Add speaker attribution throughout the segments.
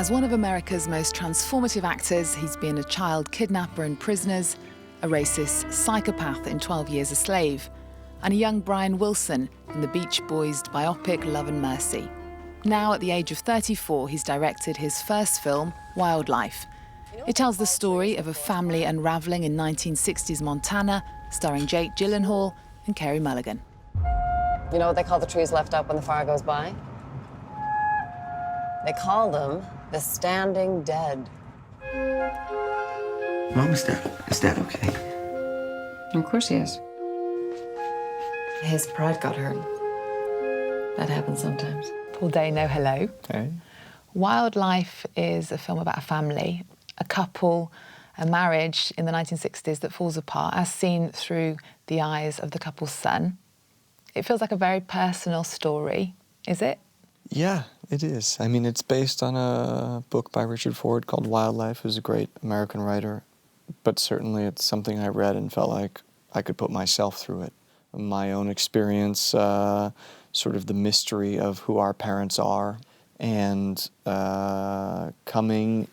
Speaker 1: As one of America's most transformative actors, he's been a child kidnapper in Prisoners, a racist psychopath in 12 Years a Slave, and a young Brian Wilson in the Beach Boys' biopic Love and Mercy. Now, at the age of 34, he's directed his first film, Wildlife. It tells the story of a family unravelling in 1960s Montana, starring Jake Gyllenhaal and Carey Mulligan.
Speaker 2: You know what they call the trees left up when the fire goes by? They call them the standing dead.
Speaker 3: Mom, is Dad okay?
Speaker 2: Of course he is. His pride got hurt. That happens sometimes.
Speaker 1: Paul Dano, hello.
Speaker 3: Hey.
Speaker 1: Wildlife is a film about a family, a couple, a marriage in the 1960s that falls apart, as seen through the eyes of the couple's son. It feels like a very personal story, is it?
Speaker 3: Yeah, it is. I mean, it's based on a book by Richard Ford called Wildlife, who's a great American writer. But certainly it's something I read and felt like I could put myself through it. My own experience, sort of the mystery of who our parents are, and coming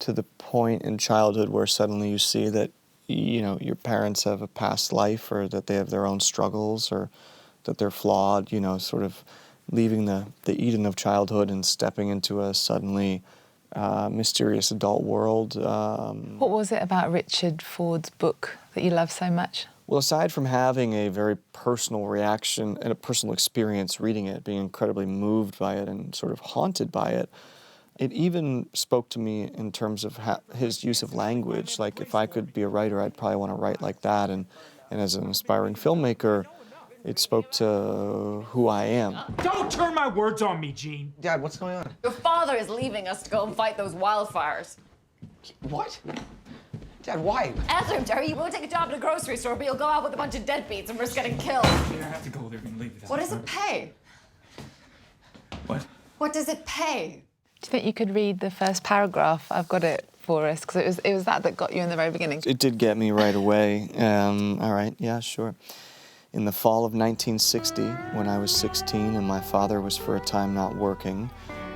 Speaker 3: to the point in childhood where suddenly you see that, you know, your parents have a past life, or that they have their own struggles, or that they're flawed, you know, sort of leaving the Eden of childhood and stepping into a suddenly mysterious adult world.
Speaker 1: What was it about Richard Ford's book that you love so much?
Speaker 3: Well, aside from having a very personal reaction and a personal experience reading it, being incredibly moved by it and sort of haunted by it, it even spoke to me in terms of his use of language. Like, if I could be a writer, I'd probably want to write like that. And as an aspiring filmmaker, it spoke to who I am.
Speaker 4: Don't turn my words on me, Gene.
Speaker 5: Dad, what's going on?
Speaker 2: Your father is leaving us to go and fight those wildfires.
Speaker 5: What? Dad, why?
Speaker 2: Answer him, Jerry. You won't take a job in a grocery store, but you'll go out with a bunch of deadbeats and risk getting killed.
Speaker 4: Gene, I have to go there and leave this.
Speaker 2: What does it pay?
Speaker 4: What?
Speaker 2: What does it pay?
Speaker 1: Do you think you could read the first paragraph? I've got it for us, because it was that got you in the very beginning.
Speaker 3: It did get me right away. All right, yeah, sure. In the fall of 1960, when I was 16 and my father was for a time not working,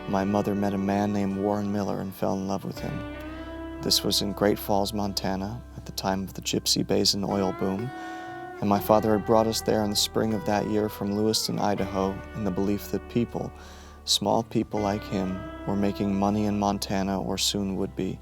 Speaker 3: my mother met a man named Warren Miller and fell in love with him. This was in Great Falls, Montana, at the time of the Gypsy Basin oil boom, and my father had brought us there in the spring of that year from Lewiston, Idaho, in the belief that people, small people like him, were making money in Montana or soon would be,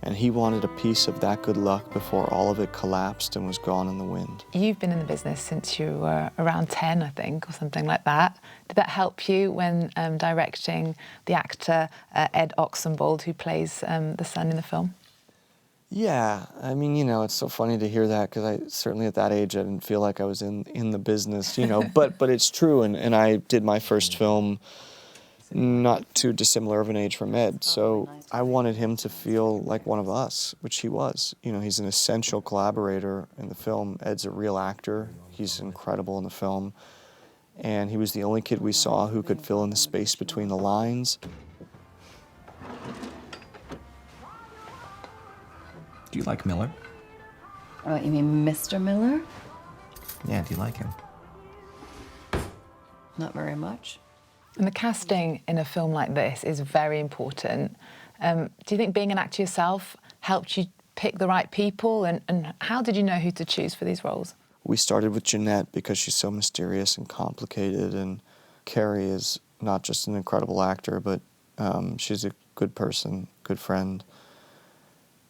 Speaker 3: and he wanted a piece of that good luck before all of it collapsed and was gone in the wind.
Speaker 1: You've been in the business since you were around 10, I think, or something like that. Did that help you when directing the actor Ed Oxenbould, who plays the son in the film?
Speaker 3: Yeah, I mean, you know, it's so funny to hear that, because I certainly at that age I didn't feel like I was in the business, you know, but it's true, and I did my first film not too dissimilar of an age from Ed, so I wanted him to feel like one of us, which he was. You know, he's an essential collaborator in the film. Ed's a real actor. He's incredible in the film, and he was the only kid we saw who could fill in the space between the lines.
Speaker 5: Do you like Miller?
Speaker 2: Oh, you mean Mr. Miller?
Speaker 5: Yeah, do you like him?
Speaker 2: Not very much.
Speaker 1: And the casting in a film like this is very important. Do you think being an actor yourself helped you pick the right people? And how did you know who to choose for these roles?
Speaker 3: We started with Jeanette because she's so mysterious and complicated, and Carey is not just an incredible actor, but she's a good person, good friend.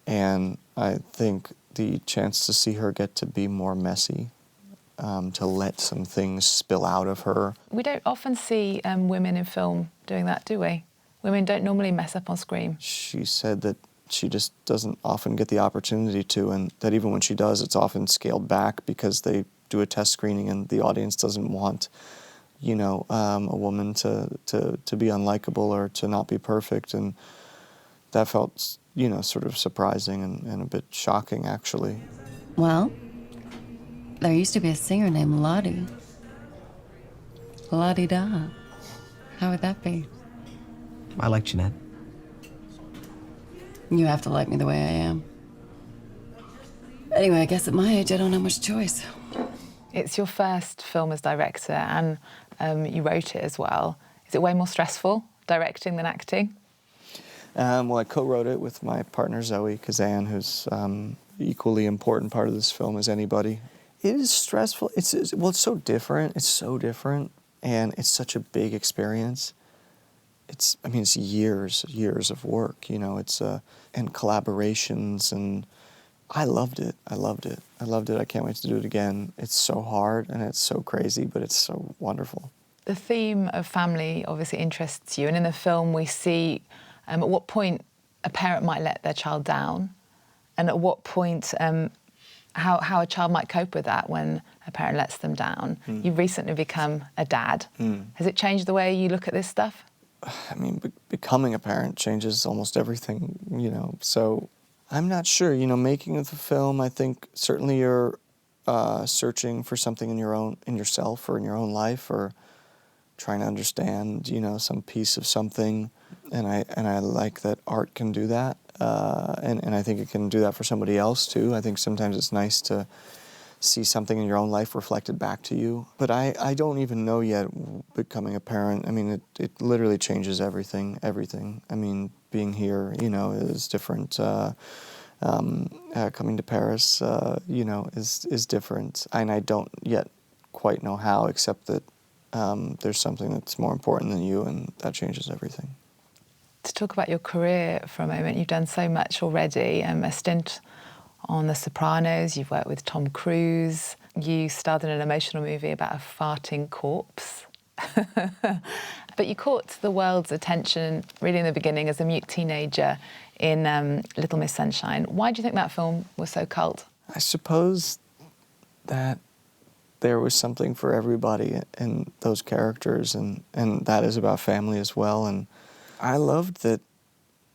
Speaker 3: And I think the chance to see her get to be more messy, to let some things spill out of her.
Speaker 1: We don't often see women in film doing that, do we? Women don't normally mess up on screen.
Speaker 3: She said that she just doesn't often get the opportunity to, and that even when she does, it's often scaled back because they do a test screening and the audience doesn't want, you know, a woman to be unlikable or to not be perfect. And that felt, you know, sort of surprising and a bit shocking, actually.
Speaker 6: Well, there used to be a singer named Lottie. La-di-da. How would that be?
Speaker 5: I like Jeanette.
Speaker 6: You have to like me the way I am. Anyway, I guess at my age, I don't have much choice.
Speaker 1: It's your first film as director, and you wrote it as well. Is it way more stressful, directing than acting?
Speaker 3: Well, I co-wrote it with my partner Zoe Kazan, who's equally important part of this film as anybody. It is stressful. It's so different. It's so different, and it's such a big experience. It's years of work. You know, and collaborations, and I loved it. I loved it. I can't wait to do it again. It's so hard and it's so crazy, but it's so wonderful.
Speaker 1: The theme of family obviously interests you, and in the film we see at what point a parent might let their child down, and at what point how a child might cope with that when a parent lets them down. You've recently become a dad. Has it changed the way you look at this stuff?
Speaker 3: I mean, becoming a parent changes almost everything, you know, so I'm not sure. You know, making the film, I think certainly you're searching for something in yourself or in your own life, or trying to understand, you know, some piece of something, and I like that art can do that, and I think it can do that for somebody else too. I think sometimes it's nice to see something in your own life reflected back to you. But I don't even know yet, becoming a parent. I mean, it literally changes everything. I mean, being here, you know, is different. Coming to Paris, you know, is different. And I don't yet quite know how, except that there's something that's more important than you, and that changes everything.
Speaker 1: To talk about your career for a moment, you've done so much already. A stint on The Sopranos, you've worked with Tom Cruise, you starred in an emotional movie about a farting corpse. But you caught the world's attention really in the beginning as a mute teenager in Little Miss Sunshine. Why do you think that film was so cult?
Speaker 3: I suppose that there was something for everybody in those characters, and that is about family as well. And I loved that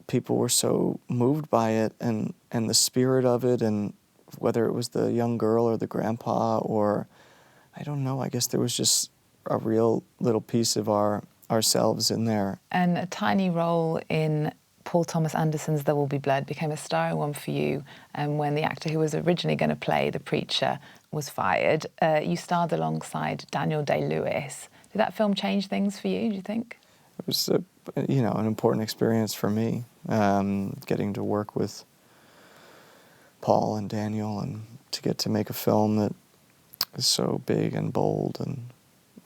Speaker 3: people were so moved by it, and the spirit of it, and whether it was the young girl or the grandpa, or I don't know, I guess there was just a real little piece of ourselves in there.
Speaker 1: And a tiny role in Paul Thomas Anderson's There Will Be Blood became a starring one for you, when the actor who was originally going to play the preacher was fired. You starred alongside Daniel Day-Lewis. Did that film change things for you, do you think?
Speaker 3: It was, you know, an important experience for me, getting to work with Paul and Daniel, and to get to make a film that is so big and bold. And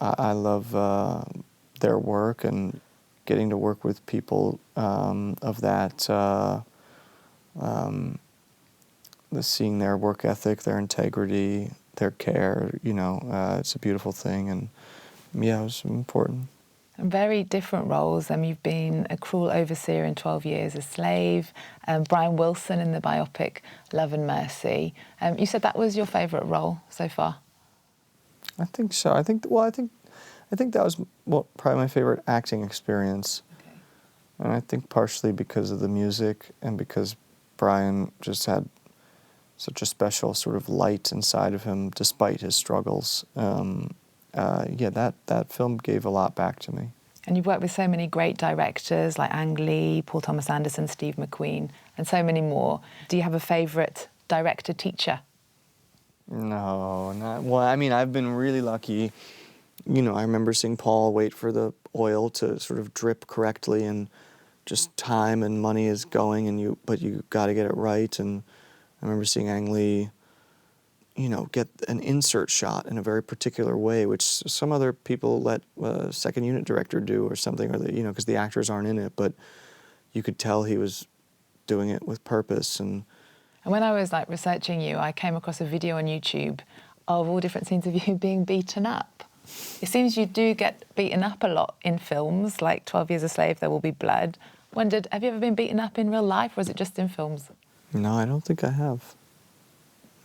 Speaker 3: I love their work, and getting to work with people of that, seeing their work ethic, their integrity, their care, you know, it's a beautiful thing, and yeah, it was important.
Speaker 1: And very different roles. You've been a cruel overseer in 12 Years a Slave, Brian Wilson in the biopic Love and Mercy. You said that was your favourite role so far?
Speaker 3: I think so. I think that was probably my favorite acting experience.
Speaker 1: Okay.
Speaker 3: And I think partially because of the music, and because Brian just had such a special sort of light inside of him despite his struggles. Yeah, that film gave a lot back to me.
Speaker 1: And you've worked with so many great directors like Ang Lee, Paul Thomas Anderson, Steve McQueen, and so many more. Do you have a favourite director-teacher?
Speaker 3: No, not... Well, I mean, I've been really lucky. You know, I remember seeing Paul wait for the oil to sort of drip correctly, and just time and money is going, but you got to get it right. And I remember seeing Ang Lee, you know, get an insert shot in a very particular way, which some other people let a second unit director do or something, or you know, because the actors aren't in it, but you could tell he was doing it with purpose. And
Speaker 1: when I was like researching you, I came across a video on YouTube of all different scenes of you being beaten up. It seems you do get beaten up a lot in films, like 12 Years a Slave, There Will Be Blood. Wondered, have you ever been beaten up in real life, or is it just in films?
Speaker 3: No, I don't think I have.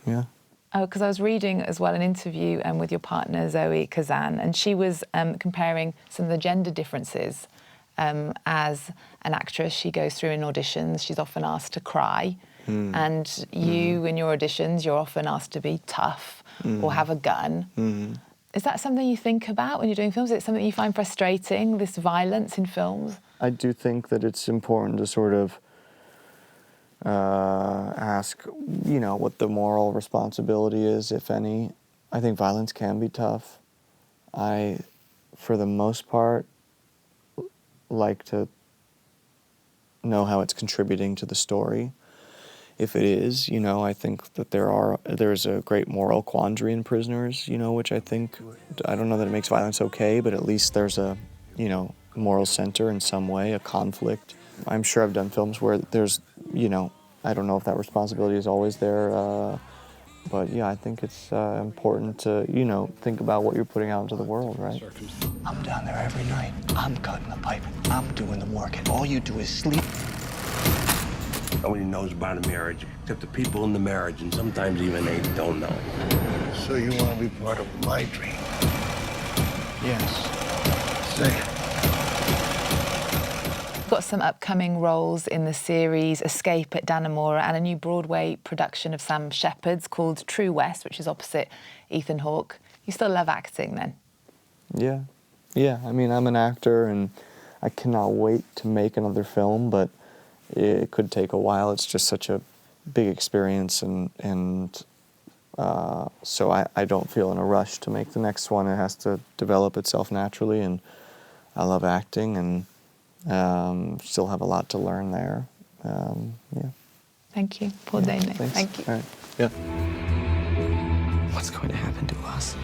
Speaker 3: Yeah.
Speaker 1: Because I was reading as well an interview with your partner Zoe Kazan, and she was comparing some of the gender differences. As an actress, she goes through in auditions, she's often asked to cry. And you, in your auditions, you're often asked to be tough or have a gun. Is that something you think about when you're doing films? Is it something you find frustrating, this violence in films?
Speaker 3: I do think that it's important to sort of ask, you know, what the moral responsibility is, if any. I think violence can be tough. I, for the most part, like to know how it's contributing to the story. If it is, you know, I think that there's a great moral quandary in Prisoners, you know, which I think, I don't know that it makes violence okay, but at least there's a, you know, moral center in some way, a conflict. I'm sure I've done films where there's, you know, I don't know if that responsibility is always there, but yeah, I think it's important to, you know, think about what you're putting out into the world, right?
Speaker 5: I'm down there every night. I'm cutting the pipe. I'm doing the work, and all you do is sleep.
Speaker 7: Nobody knows about a marriage except the people in the marriage, and sometimes even they don't know.
Speaker 8: So you want to be part of my dream?
Speaker 5: Yes.
Speaker 8: Say it.
Speaker 1: Got some upcoming roles in the series Escape at Dano and a new Broadway production of Sam Shepard's called True West, which is opposite Ethan Hawke. You still love acting then?
Speaker 3: Yeah. Yeah, I mean, I'm an actor and I cannot wait to make another film, but it could take a while. It's just such a big experience, and so I don't feel in a rush to make the next one. It has to develop itself naturally, and I love acting, and still have a lot to learn there. Yeah.
Speaker 1: Thank you. Paul Dano.
Speaker 3: Thanks.
Speaker 1: Thank you.
Speaker 3: All right. Yeah.
Speaker 5: What's going to happen to us?